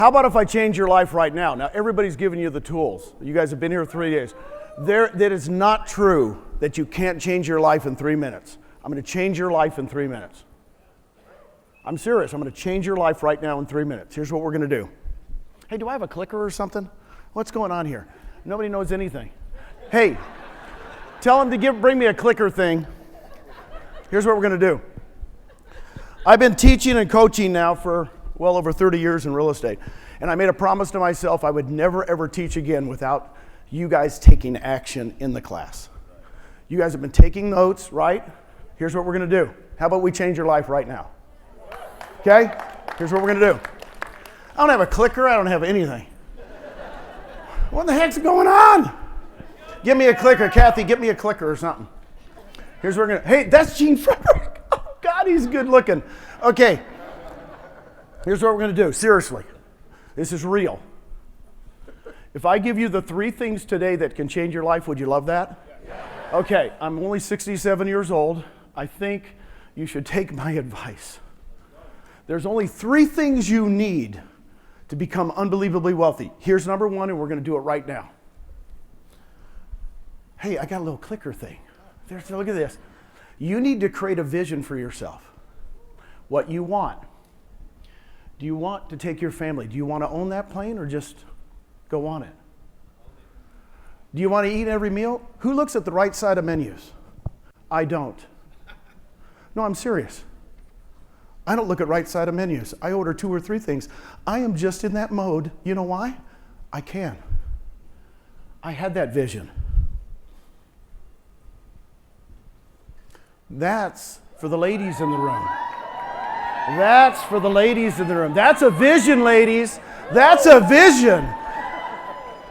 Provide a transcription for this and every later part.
How about if I change your life right now? Now, everybody's giving you the tools. You guys have been here 3 days. That is not true that you can't change your life in 3 minutes. I'm going to change your life in 3 minutes. I'm serious. I'm going to change your life right now in 3 minutes. Here's what we're going to do. Hey, do I have a clicker or something? What's going on here? Nobody knows anything. Hey, tell them to bring me a clicker thing. Here's what we're going to do. I've been teaching and coaching now for well over 30 years in real estate. And I made a promise to myself I would never ever teach again without you guys taking action in the class. You guys have been taking notes, right? Here's what we're going to do. How about we change your life right now? Okay? Here's what we're going to do. I don't have a clicker. I don't have anything. What the heck's going on? Give me a clicker. Kathy, get me a clicker or something. Here's what we're going to... Hey, that's Gene Frederick. Oh, God, he's good looking. Okay. Here's what we're going to do. Seriously. This is real. If I give you the 3 things today that can change your life, would you love that? Okay, I'm only 67 years old. I think you should take my advice. There's only 3 things you need to become unbelievably wealthy. Here's number 1, and we're going to do it right now. Hey, I got a little clicker thing. Look at this. You need to create a vision for yourself. What you want. Do you want to take your family? Do you want to own that plane or just go on it? Do you want to eat every meal? Who looks at the right side of menus? I don't. No, I'm serious. I don't look at right side of menus. I order 2 or 3 things. I am just in that mode. You know why? I can. I had that vision. That's for the ladies in the room. That's for the ladies in the room. That's a vision, ladies. That's a vision.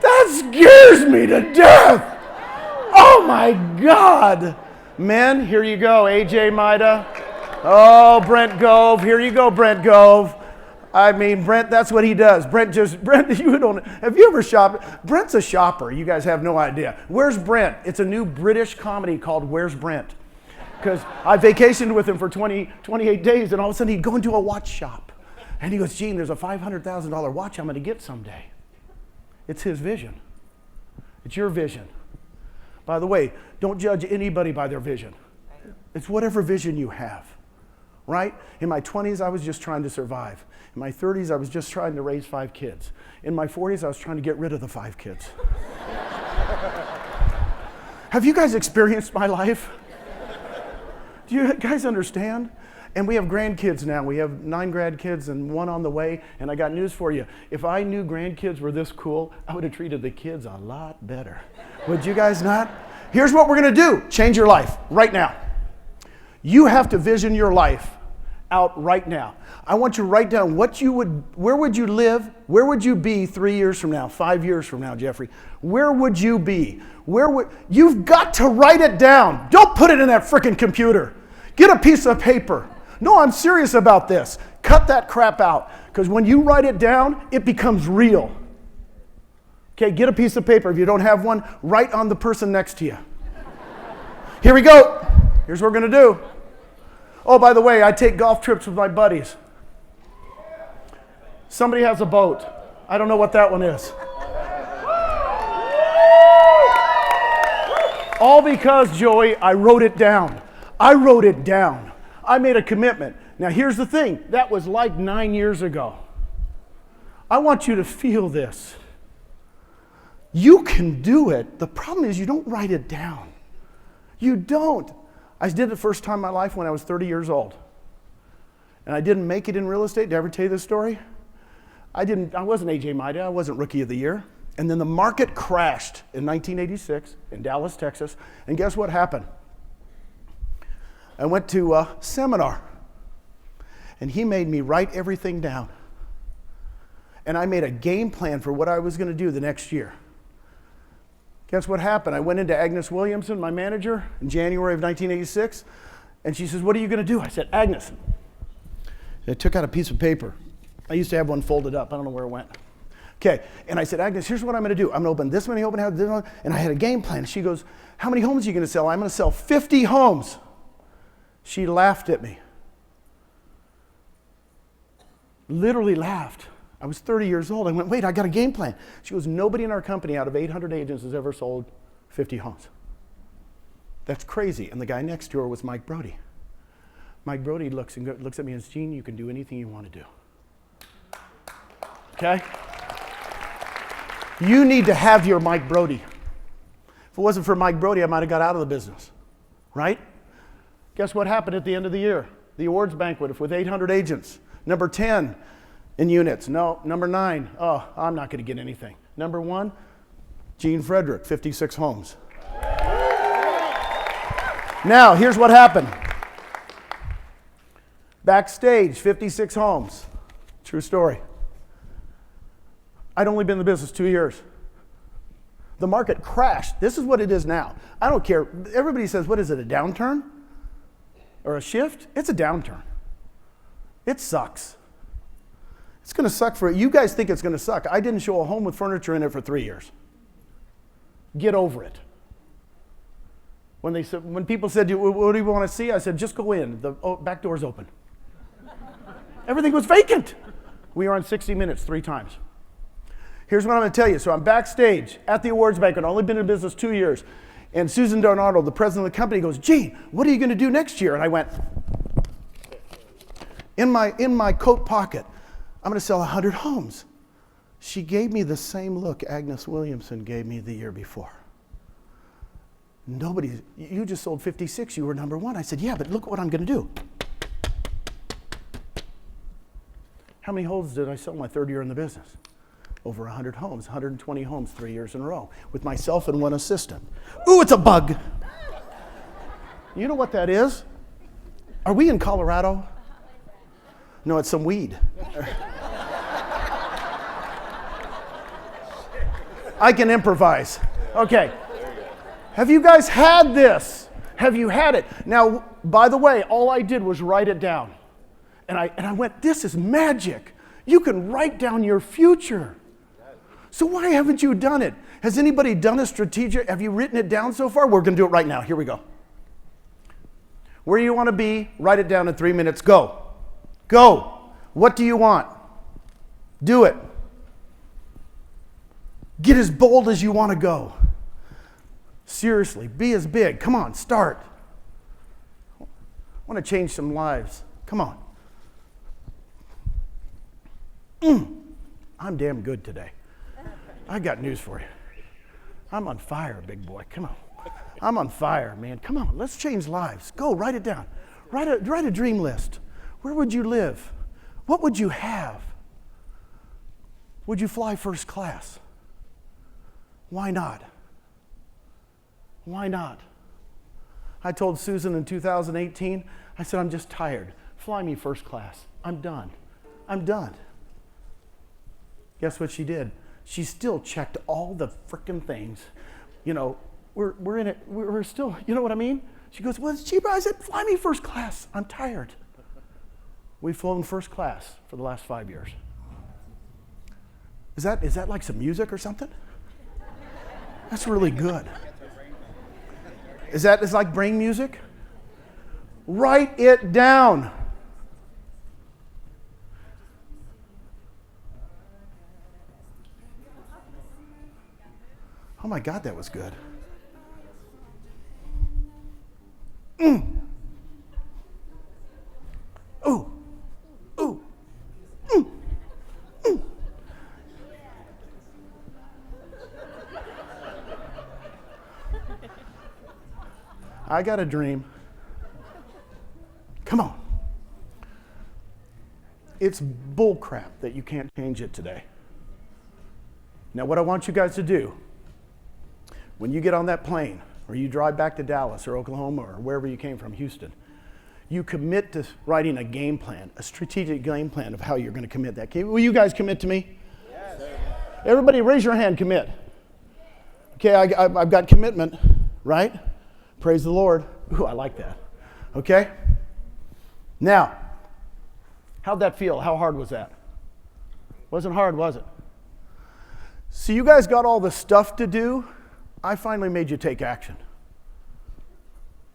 That scares me to death. Oh my God. Men, here you go. AJ Maida. Oh, Brent Gove. Here you go, Brent Gove. I mean, Brent, that's what he does. Brent, you don't, have you ever shopped? Brent's a shopper. You guys have no idea. Where's Brent? It's a new British comedy called Where's Brent? Because I vacationed with him for 28 days, and all of a sudden he'd go into a watch shop. And he goes, Gene, there's a $500,000 watch I'm going to get someday. It's his vision. It's your vision. By the way, don't judge anybody by their vision. It's whatever vision you have, right? In my 20s, I was just trying to survive. In my 30s, I was just trying to raise 5 kids. In my 40s, I was trying to get rid of the 5 kids. Have you guys experienced my life? Do you guys understand? And we have grandkids now. We have 9 grandkids and 1 on the way. And I got news for you. If I knew grandkids were this cool, I would have treated the kids a lot better. Would you guys not? Here's what we're going to do. Change your life right now. You have to vision your life out right now. I want you to write down where would you live? Where would you be 3 years from now, 5 years from now, Jeffrey? Where would you be? You've got to write it down. Don't put it in that frickin' computer. Get a piece of paper. No, I'm serious about this. Cut that crap out, because when you write it down, it becomes real. Okay, get a piece of paper. If you don't have one, write on the person next to you. Here we go. Here's what we're going to do. Oh, by the way, I take golf trips with my buddies. Somebody has a boat. I don't know what that one is. All because, Joey, I wrote it down. I wrote it down. I made a commitment. Now, here's the thing. That was like 9 years ago. I want you to feel this. You can do it. The problem is you don't write it down. You don't. I did it the first time in my life when I was 30 years old. And I didn't make it in real estate. Did I ever tell you this story? I wasn't AJ Maida. I wasn't Rookie of the Year. And then the market crashed in 1986 in Dallas, Texas. And guess what happened? I went to a seminar. And he made me write everything down. And I made a game plan for what I was going to do the next year. Guess what happened? I went into Agnes Williamson, my manager, in January of 1986, and she says, what are you going to do? I said, Agnes. I took out a piece of paper. I used to have one folded up. I don't know where it went. Okay, and I said, Agnes, here's what I'm going to do. I'm going to open this many open houses, and I had a game plan. She goes, how many homes are you going to sell? I'm going to sell 50 homes. She laughed at me. Literally laughed. I was 30 years old. I went, wait, I got a game plan. She goes, nobody in our company out of 800 agents has ever sold 50 homes. That's crazy. And the guy next to her was Mike Brody. Mike Brody looks at me and says, Gene, you can do anything you want to do. Okay? You need to have your Mike Brody. If it wasn't for Mike Brody, I might have got out of the business. Right? Guess what happened at the end of the year? The awards banquet with 800 agents. Number 10 in units. No. Number 9. Oh, I'm not going to get anything. Number 1, Gene Frederick, 56 homes. Now, here's what happened. Backstage, 56 homes. True story. I'd only been in the business 2 years. The market crashed. This is what it is now. I don't care. Everybody says, what is it, a downturn? Or a shift? It's a downturn. It sucks. It's going to suck for you guys think it's going to suck. I didn't show a home with furniture in it for 3 years. Get over it. When people said, what do you want to see? I said, just go in. The back door's open. Everything was vacant. We were on 60 Minutes 3 times. Here's what I'm going to tell you. So I'm backstage at the awards banquet. I've only been in business 2 years. And Susan Darnado, the president of the company, goes, Gene, what are you going to do next year? And I went, in my coat pocket, I'm going to sell 100 homes. She gave me the same look Agnes Williamson gave me the year before. You just sold 56, you were number 1. I said, yeah, but look what I'm going to do. How many homes did I sell my 3rd year in the business? Over 100 homes, 120 homes 3 years in a row, with myself and 1 assistant. Ooh, it's a bug. You know what that is? Are we in Colorado? No, it's some weed. I can improvise. Okay. Have you guys had this? Have you had it? Now, by the way, all I did was write it down. And I went, this is magic. You can write down your future. So why haven't you done it? Has anybody done a strategic? Have you written it down so far? We're going to do it right now. Here we go. Where you want to be, write it down in 3 minutes. Go. Go. What do you want? Do it. Get as bold as you want to go. Seriously, be as big. Come on, start. I want to change some lives. Come on. I'm damn good today. I got news for you. I'm on fire, big boy. Come on. I'm on fire, man. Come on. Let's change lives. Go, write it down. Write a dream list. Where would you live? What would you have? Would you fly first class? Why not? Why not? I told Susan in 2018, I said, I'm just tired. Fly me first class. I'm done. I'm done. Guess what she did? She still checked all the frickin' things. You know, we're in it. We're still, you know what I mean? She goes, well, it's cheaper. I said, fly me first class. I'm tired. We've flown first class for the last 5 years. Is that like some music or something? That's really good. Is that like brain music? Write it down. Oh my God, that was good. Ooh. Ooh. I got a dream. Come on. It's bullcrap that you can't change it today. Now, what I want you guys to do, when you get on that plane, or you drive back to Dallas or Oklahoma or wherever you came from, Houston, you commit to writing a game plan, a strategic game plan of how you're going to commit that. Will you guys commit to me? Yes. Everybody raise your hand, commit. Okay, I've got commitment, right? Praise the Lord. Ooh, I like that. Okay? Now, how'd that feel? How hard was that? Wasn't hard, was it? So you guys got all the stuff to do. I finally made you take action.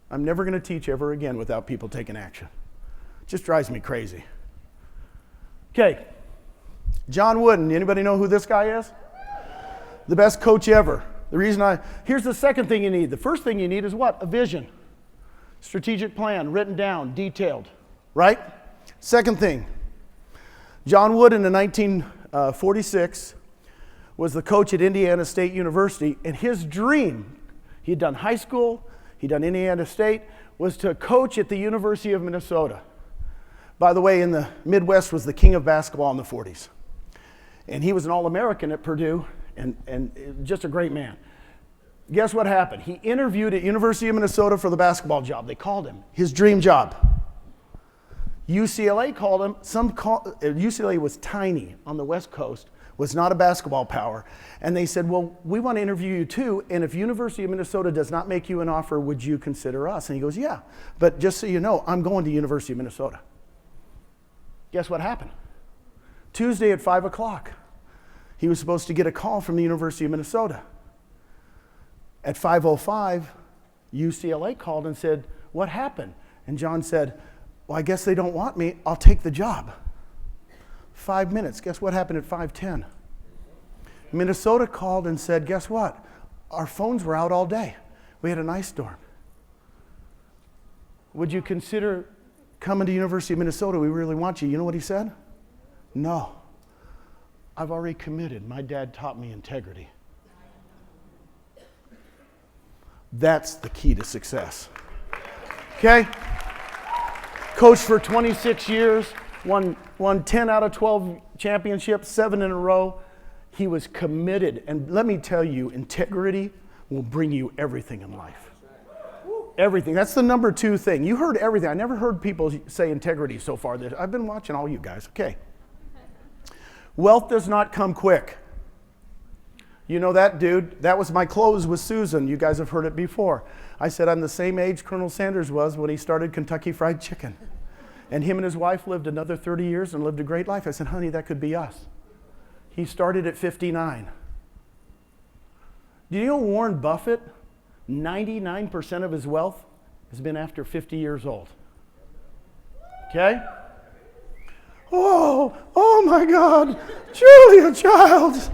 I'm never going to teach ever again without people taking action. It just drives me crazy. Okay. John Wooden, anybody know who this guy is? The best coach ever. Here's the second thing you need. The first thing you need is what? A vision. Strategic plan, written down, detailed, right? Second thing, John Wooden in 1946 was the coach at Indiana State University, and his dream, he had done high school, he'd done Indiana State, was to coach at the University of Minnesota. By the way, in the Midwest was the king of basketball in the 40s. And he was an All-American at Purdue, and just a great man. Guess what happened? He interviewed at University of Minnesota for the basketball job. They called him, his dream job. UCLA called him. UCLA was tiny on the West Coast, was not a basketball power. And they said, well, we want to interview you too, and if University of Minnesota does not make you an offer, would you consider us? And he goes, yeah, but just so you know, I'm going to University of Minnesota. Guess what happened? Tuesday at 5 o'clock, he was supposed to get a call from the University of Minnesota. At 5:05, UCLA called and said, what happened? And John said, well, I guess they don't want me. I'll take the job. 5 minutes. Guess what happened at 5:10? Minnesota called and said, guess what? Our phones were out all day. We had an ice storm. Would you consider coming to University of Minnesota? We really want you. You know what he said? No. I've already committed. My dad taught me integrity. That's the key to success. Okay? Coached for 26 years, won 10 out of 12 championships, 7 in a row. He was committed. And let me tell you, integrity will bring you everything in life. Everything. That's the number 2 thing. You heard everything. I never heard people say integrity so far. I've been watching all you guys. Okay. Wealth does not come quick. You know that, dude? That was my close with Susan. You guys have heard it before. I said I'm the same age Colonel Sanders was when he started Kentucky Fried Chicken. And him and his wife lived another 30 years and lived a great life. I said, honey, that could be us. He started at 59. Do you know Warren Buffett, 99% of his wealth has been after 50 years old? Okay? Oh my God, Julia Childs.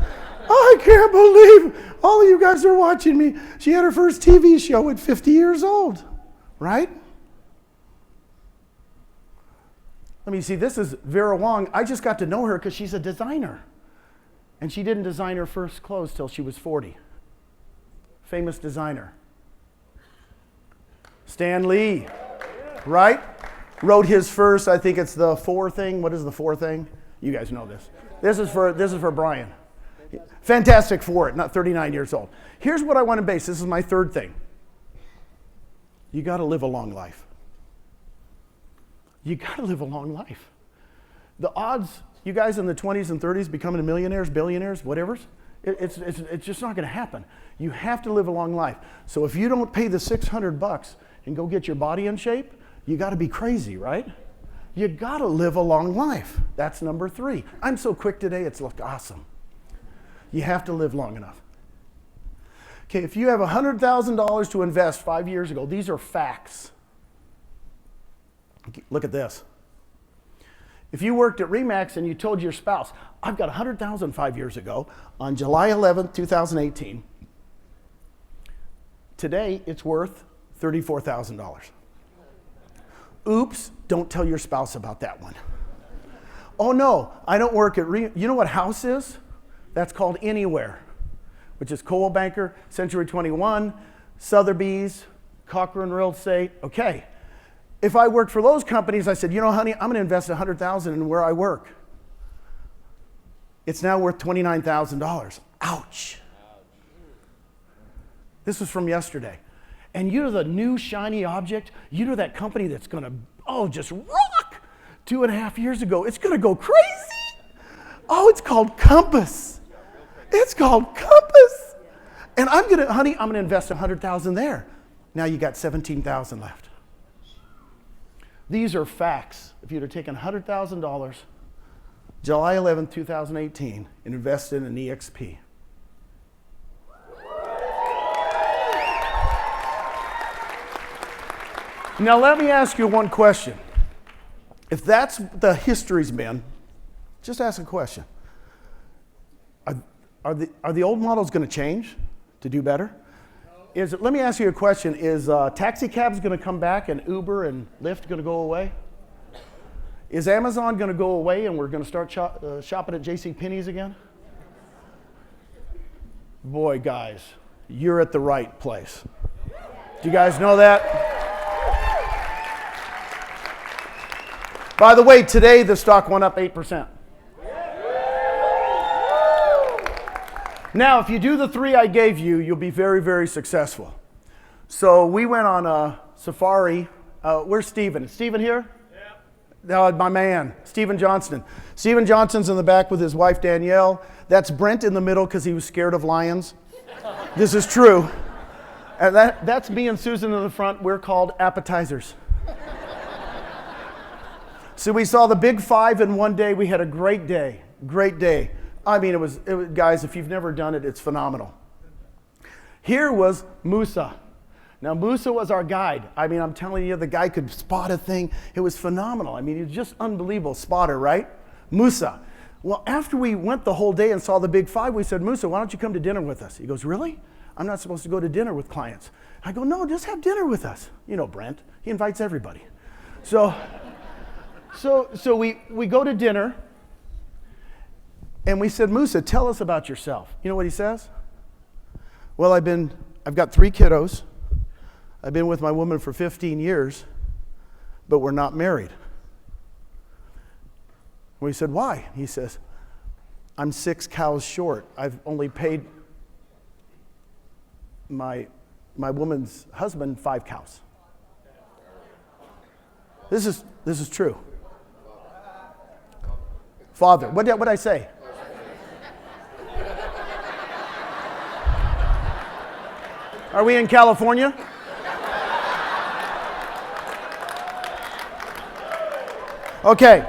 I can't believe all of you guys are watching me. She had her first TV show at 50 years old, right? Let me see, this is Vera Wong. I just got to know her because she's a designer. And she didn't design her first clothes till she was 40. Famous designer. Stan Lee, right? Wrote his first, I think it's the 4 thing. What is the 4 thing? You guys know this. This is for Brian. Fantastic for it, not 39 years old. Here's what I want to base. This is my 3rd thing. You got to live a long life. You got to live a long life. The odds, you guys in the 20s and 30s becoming millionaires, billionaires, whatever, it's just not going to happen. You have to live a long life. So if you don't pay the $600 and go get your body in shape, you got to be crazy, right? You got to live a long life. That's number 3. I'm so quick today, it's looked awesome. You have to live long enough. Okay, if you have $100,000 to invest 5 years ago, these are facts. Look at this. If you worked at Remax and you told your spouse, I've got $100,000 5 years ago on July 11th, 2018, today it's worth $34,000. Oops, don't tell your spouse about that one. Oh no, I don't work at you know what House is? That's called Anywhere, which is Coldwell Banker, Century 21, Sotheby's, Cochran Real Estate. Okay, if I worked for those companies, I said, you know, honey, I'm going to invest $100,000 in where I work. It's now worth $29,000. Ouch. This was from yesterday. And you know the new shiny object? You know that company that's going to, just rock 2.5 years ago? It's going to go crazy. Oh, it's called Compass. It's called Compass. And I'm going to invest $100,000 there. Now you got $17,000 left. These are facts. If you'd have taken $100,000, July 11, 2018, and invested in an EXP. Now let me ask you one question. If that's the history's been, just ask a question. Are the old models going to change to do better? Let me ask you a question. Is taxi cabs going to come back and Uber and Lyft going to go away? Is Amazon going to go away and we're going to start shopping at JCPenney's again? Boy, guys, you're at the right place. Do you guys know that? By the way, today the stock went up 8%. Now, if you do the 3 I gave you, you'll be very, very successful. So we went on a safari. Where's Stephen? Is Stephen here? Yeah. My man, Stephen Johnston. Stephen Johnston's in the back with his wife, Danielle. That's Brent in the middle because he was scared of lions. This is true. And that's me and Susan in the front. We're called appetizers. So we saw the big 5 in one day. We had a great day, great day. I mean, it was, guys, if you've never done it, it's phenomenal. Here was Musa. Now, Musa was our guide. I mean, I'm telling you, the guy could spot a thing. It was phenomenal. I mean, he was just unbelievable spotter, right? Musa. Well, after we went the whole day and saw the big 5, we said, Musa, why don't you come to dinner with us? He goes, really? I'm not supposed to go to dinner with clients. I go, no, just have dinner with us. You know Brent. He invites everybody. So we go to dinner. And we said, Musa, tell us about yourself. You know what he says? Well, I've got 3 kiddos. I've been with my woman for 15 years, but we're not married. We said, why? He says, I'm 6 cows short. I've only paid my woman's husband 5 cows. This is true. Father, what did I say? Are we in California? Okay.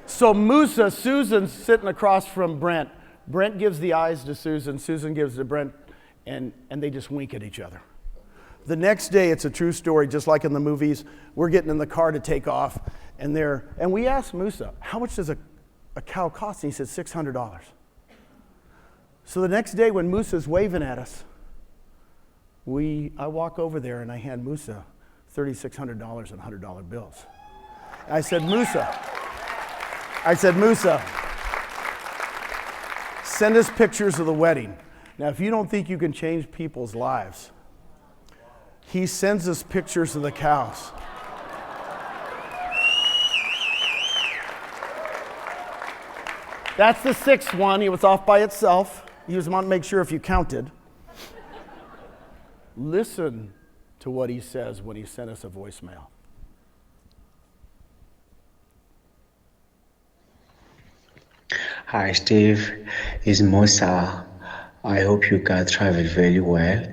So Musa, Susan's sitting across from Brent. Brent gives the eyes to Susan. Susan gives to Brent, and they just wink at each other. The next day, it's a true story, just like in the movies. We're getting in the car to take off, and we asked Musa, how much does a cow cost? And he said, $600. So the next day when Musa's waving at us, I walk over there and I hand Musa $3,600 in $100 bills. I said, Musa, send us pictures of the wedding. Now, if you don't think you can change people's lives, he sends us pictures of the cows. That's the 6th one. He was off by itself. He was wanting to make sure if you counted. Listen to what he says when he sent us a voicemail. Hi, Steve. It's Musa. I hope you guys traveled very well.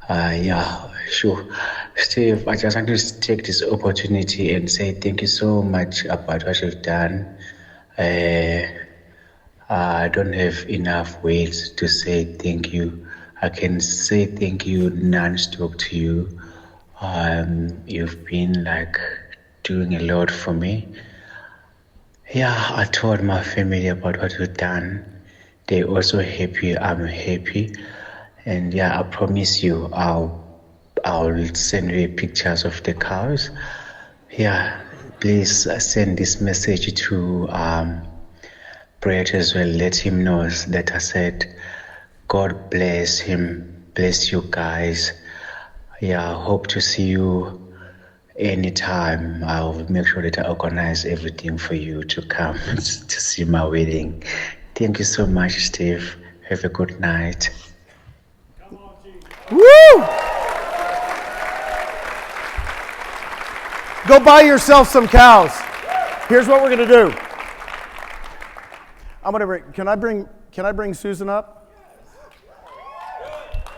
Yeah, sure. Steve, I just want to take this opportunity and say thank you so much about what you've done. I don't have enough words to say thank you. I can say thank you non-stop to you. You've been doing a lot for me. Yeah, I told my family about what you've done. They're also happy. I'm happy. And yeah, I promise you I'll send you pictures of the cows. Yeah, please send this message to Brent as well. Let him know that I said, God bless him, bless you guys. Yeah, I hope to see you anytime. I'll make sure that I organize everything for you to come to see my wedding. Thank you so much, Steve. Have a good night. Come on, Woo! Go buy yourself some cows. Here's what we're going to do. Can I bring Susan up?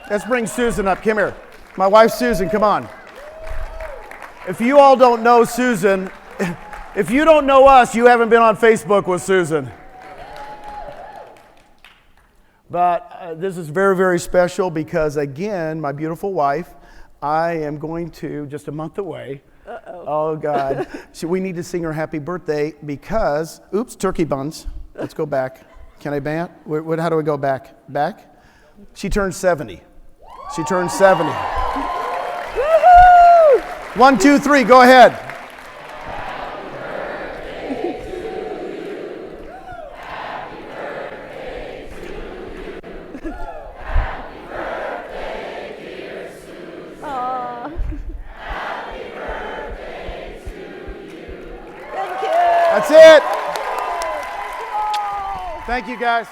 Let's bring Susan up. Come here. My wife Susan, come on. If you all don't know Susan, if you don't know us, you haven't been on Facebook with Susan. But this is very, very special because, again, my beautiful wife, I am going to, just a month away. Uh-oh. Oh, God. So we need to sing her happy birthday because, oops, turkey buns. Let's go back. Can I ban? How do we go back? Back? She turned 70. She turned 70. 1, 2, 3, go ahead. Thank you. That's it. Thank you, guys.